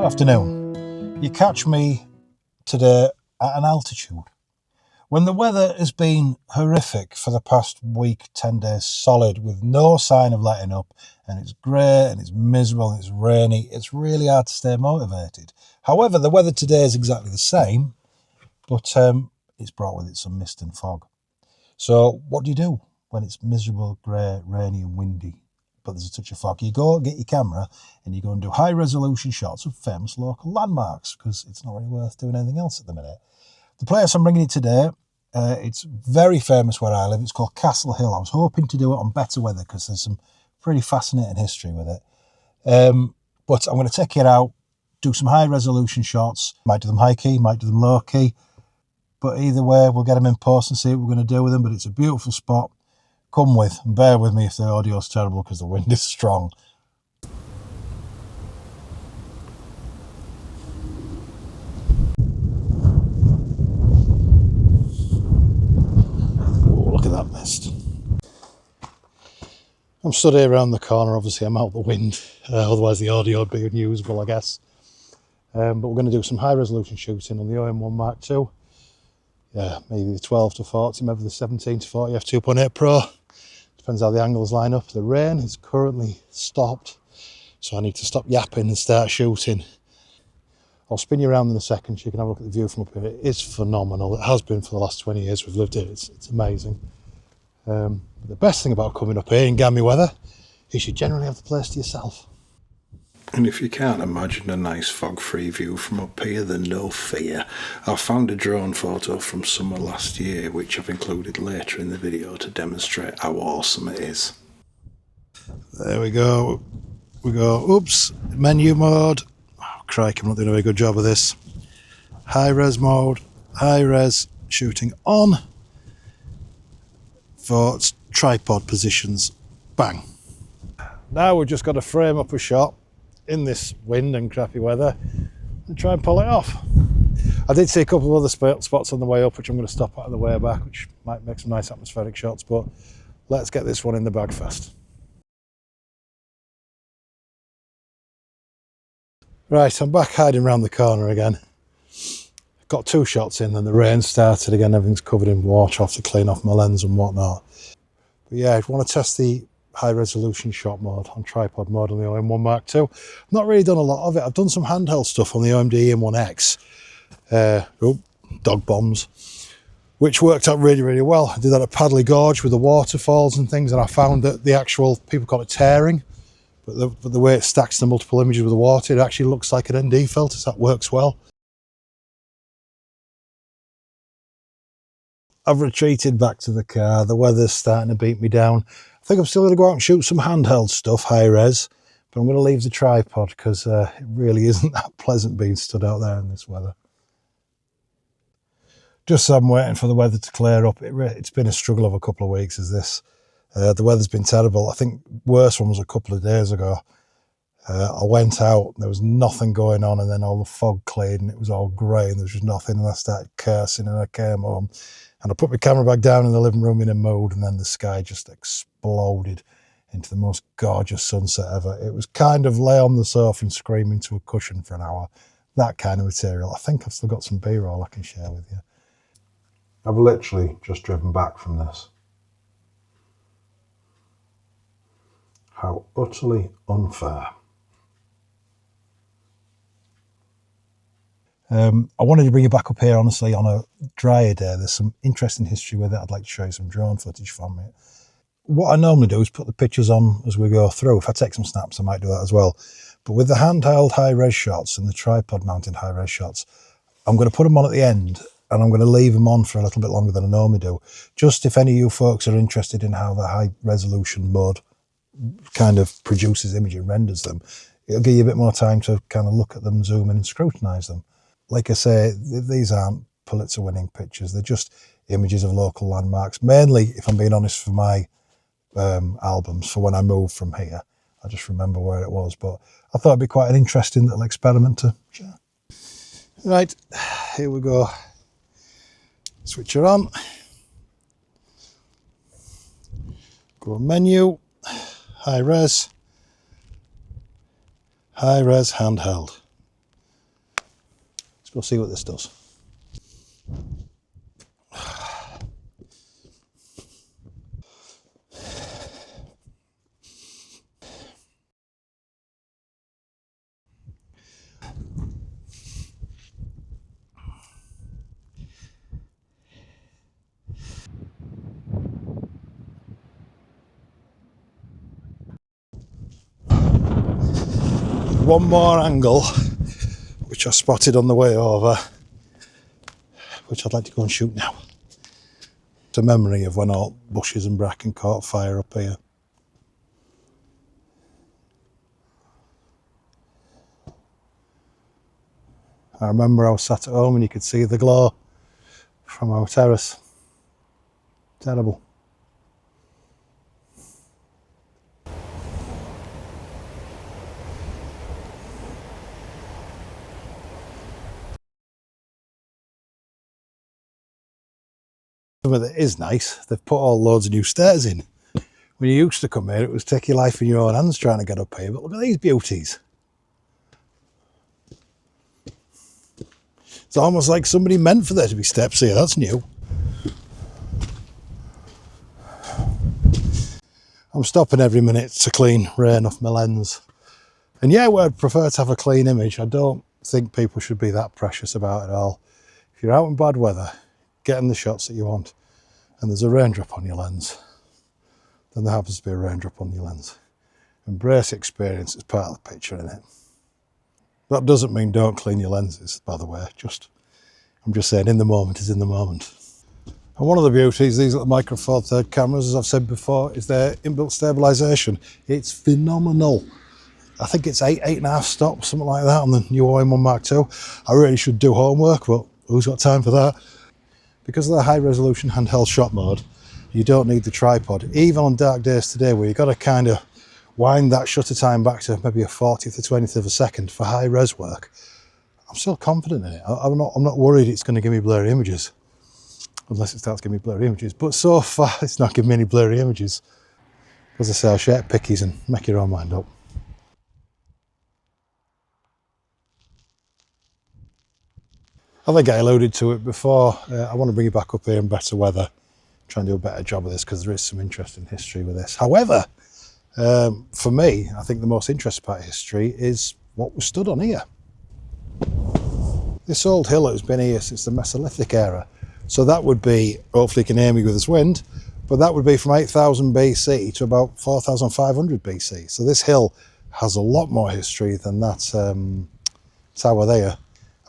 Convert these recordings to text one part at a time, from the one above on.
Afternoon. You catch me today at an altitude when the weather has been horrific for the past week, 10 days solid, with no sign of letting up, and it's grey and it's miserable and it's rainy. It's really hard to stay motivated. However, the weather today is exactly the same, but it's brought with it some mist and fog. So what do you do when it's miserable, grey, rainy and windy, but there's a touch of fog? You go get your camera and you go and do high resolution shots of famous local landmarks, because it's not really worth doing anything else at the minute. The place I'm bringing you today, it's very famous where I live. It's called Castlehill. I was hoping to do it on better weather because there's some pretty fascinating history with it. But I'm going to take it out, do some high resolution shots. Might do them high key, might do them low key. But either way, we'll get them in post and see what we're going to do with them. But it's a beautiful spot. Come with and bear with me if the audio's terrible because the wind is strong. Oh, look at that mist. I'm stood here around the corner. Obviously, I'm out the wind. Otherwise, the audio would be unusable, I guess. But we're going to do some high resolution shooting on the OM1 Mark II. Yeah, maybe the 12 to 40, maybe the 17 to 40 f2.8 Pro. Depends how the angles line up. The rain is currently stopped, so I need to stop yapping and start shooting. I'll spin you around in a second so you can have a look at the view from up here. It is phenomenal. It has been for the last 20 years we've lived here. It's amazing. But the best thing about coming up here in gammy weather is you generally have the place to yourself. And if you can't imagine a nice fog-free view from up here, then no fear. I found a drone photo from summer last year, which I've included later in the video to demonstrate how awesome it is. There we go. We go, oops, menu mode. Oh, crikey, I'm not doing a very good job of this. High res mode, high res, shooting on. For tripod positions, bang. Now we've just got to frame up a shot in this wind and crappy weather and try and pull it off. I did see a couple of other spots on the way up which I'm going to stop at on the way back, which might make some nice atmospheric shots, but let's get this one in the bag first. Right, I'm back hiding around the corner again. Got 2 shots in, then the rain started again. Everything's covered in water. I have to clean off my lens and whatnot. But yeah, I want to test the high resolution shot mode on tripod mode on the OM1 Mark II. I've not really done a lot of it. I've done some handheld stuff on the OMD M1X, dog bombs, which worked out really, really well. I did that at Padley Gorge with the waterfalls and things, and I found that the actual, people call it tearing, but the way it stacks the multiple images with the water, it actually looks like an ND filter, so that works well. I've retreated back to the car. The weather's starting to beat me down. I think I'm still going to go out and shoot some handheld stuff, high res, but I'm going to leave the tripod because it really isn't that pleasant being stood out there in this weather. Just so I'm waiting for the weather to clear up. It's been a struggle of a couple of weeks, is this. The weather's been terrible. I think worst one was a couple of days ago. I went out, there was nothing going on, and then all the fog cleared and it was all grey and there was just nothing, and I started cursing and I came home. And I put my camera back down in the living room in a mood, and then the sky just exploded into the most gorgeous sunset ever. It was kind of lay on the sofa and scream into a cushion for an hour. That kind of material. I think I've still got some B-roll I can share with you. I've literally just driven back from this. How utterly unfair. I wanted to bring you back up here, honestly, on a drier day. There's some interesting history with it. I'd like to show you some drone footage from it. What I normally do is put the pictures on as we go through. If I take some snaps, I might do that as well. But with the handheld high-res shots and the tripod-mounted high-res shots, I'm going to put them on at the end, and I'm going to leave them on for a little bit longer than I normally do. Just if any of you folks are interested in how the high-resolution mode kind of produces image and renders them, it'll give you a bit more time to kind of look at them, zoom in and scrutinise them. Like I say, these aren't Pulitzer-winning pictures. They're just images of local landmarks. Mainly, if I'm being honest, for my albums, for when I moved from here. I just remember where it was. But I thought it'd be quite an interesting little experiment to share. Right, here we go. Switch her on. Go menu, high res handheld. Let's go see what this does. One more angle, which I spotted on the way over, which I'd like to go and shoot now. It's a memory of when all bushes and bracken caught fire up here. I remember I was sat at home and you could see the glow from our terrace. Terrible. Something that is nice, they've put all loads of new stairs in. When you used to come here, it was take your life in your own hands trying to get up here, but look at these beauties. It's almost like somebody meant for there to be steps here, that's new. I'm stopping every minute to clean rain off my lens. And yeah, well, I'd prefer to have a clean image. I don't think people should be that precious about it all. If you're out in bad weather, getting the shots that you want, and there's a raindrop on your lens, then there happens to be a raindrop on your lens. Embrace experience as part of the picture, innit? That doesn't mean don't clean your lenses, by the way. I'm just saying, in the moment is in the moment. And one of the beauties, these little Micro Four Third cameras, as I've said before, is their inbuilt stabilisation. It's phenomenal. I think it's 8.5 stops, something like that, on the new OM1 Mark II. I really should do homework, but who's got time for that? Because of the high resolution handheld shot mode, you don't need the tripod. Even on dark days today, where you've got to kind of wind that shutter time back to maybe a 40th or 20th of a second for high res work, I'm still confident in it. I'm not worried it's going to give me blurry images, unless it starts giving me blurry images. But so far, it's not giving me any blurry images. As I say, I'll share pickies and make your own mind up. I think I alluded to it before. I want to bring it back up here in better weather, try and do a better job of this, because there is some interesting history with this. However, for me, I think the most interesting part of history is what was stood on here. This old hill has been here since the Mesolithic era. So that would be, hopefully you can hear me with this wind, but that would be from 8000 BC to about 4500 BC. So this hill has a lot more history than that tower there.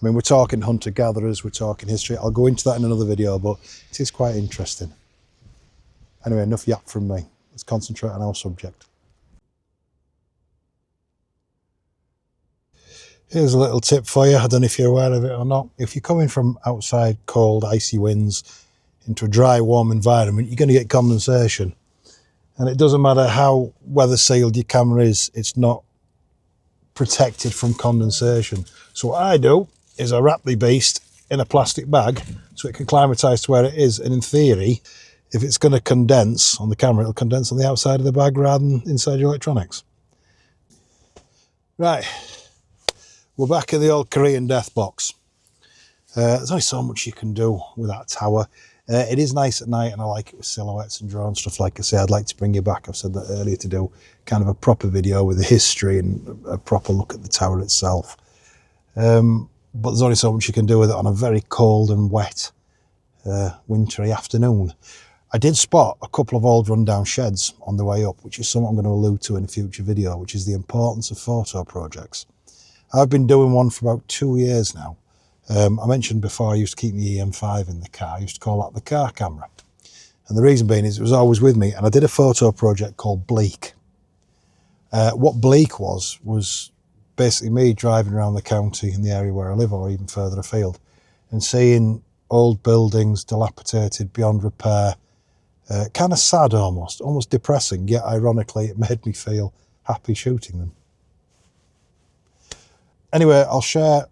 I mean, we're talking hunter-gatherers, we're talking history. I'll go into that in another video, but it is quite interesting. Anyway, enough yap from me. Let's concentrate on our subject. Here's a little tip for you. I don't know if you're aware of it or not. If you're coming from outside cold, icy winds into a dry, warm environment, you're going to get condensation. And it doesn't matter how weather sealed your camera is, it's not protected from condensation. So what I do is I wrap the beast in a plastic bag so it can climatise to where it is. And in theory, if it's going to condense on the camera, it'll condense on the outside of the bag rather than inside your electronics. Right. We're back in the old Korean death box. There's only so much you can do with that tower. It is nice at night and I like it with silhouettes and drone stuff. Like I say, I'd like to bring you back, I've said that earlier, to do kind of a proper video with the history and a proper look at the tower itself. But there's only so much you can do with it on a very cold and wet wintry afternoon. I did spot a couple of old rundown sheds on the way up, which is something I'm going to allude to in a future video, which is the importance of photo projects. I've been doing one for about 2 years now. I mentioned before I used to keep my EM5 in the car. I used to call that the car camera. And the reason being is it was always with me. And I did a photo project called Bleak. What Bleak was basically me driving around the county in the area where I live, or even further afield, and seeing old buildings dilapidated beyond repair, kind of sad almost depressing, yet ironically it made me feel happy shooting them. Anyway, I'll share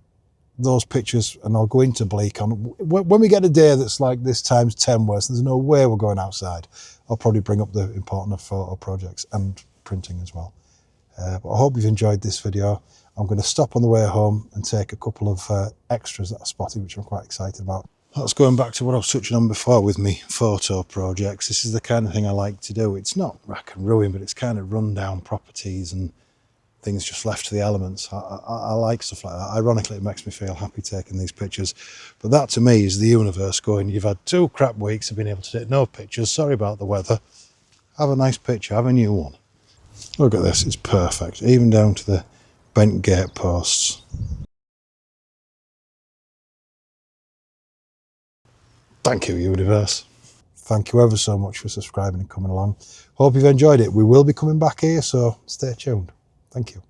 those pictures and I'll go into Bleak on when we get a day that's like this times 10 worse. There's no way we're going outside. I'll probably bring up the importance of photo projects and printing as well. But I hope you've enjoyed this video. I'm going to stop on the way home and take a couple of extras that I spotted, which I'm quite excited about. That's going back to what I was touching on before with me photo projects. This is the kind of thing I like to do. It's not rack and ruin, but it's kind of run down properties and things just left to the elements. I like stuff like that. Ironically, it makes me feel happy taking these pictures. But that to me is the universe going, you've had 2 crap weeks of being able to take no pictures. Sorry about the weather. Have a nice picture. Have a new one. Look at this. It's perfect. Even down to the bent gate posts. Thank you, universe. Thank you ever so much for subscribing and coming along. Hope you've enjoyed it. We will be coming back here, so stay tuned. Thank you.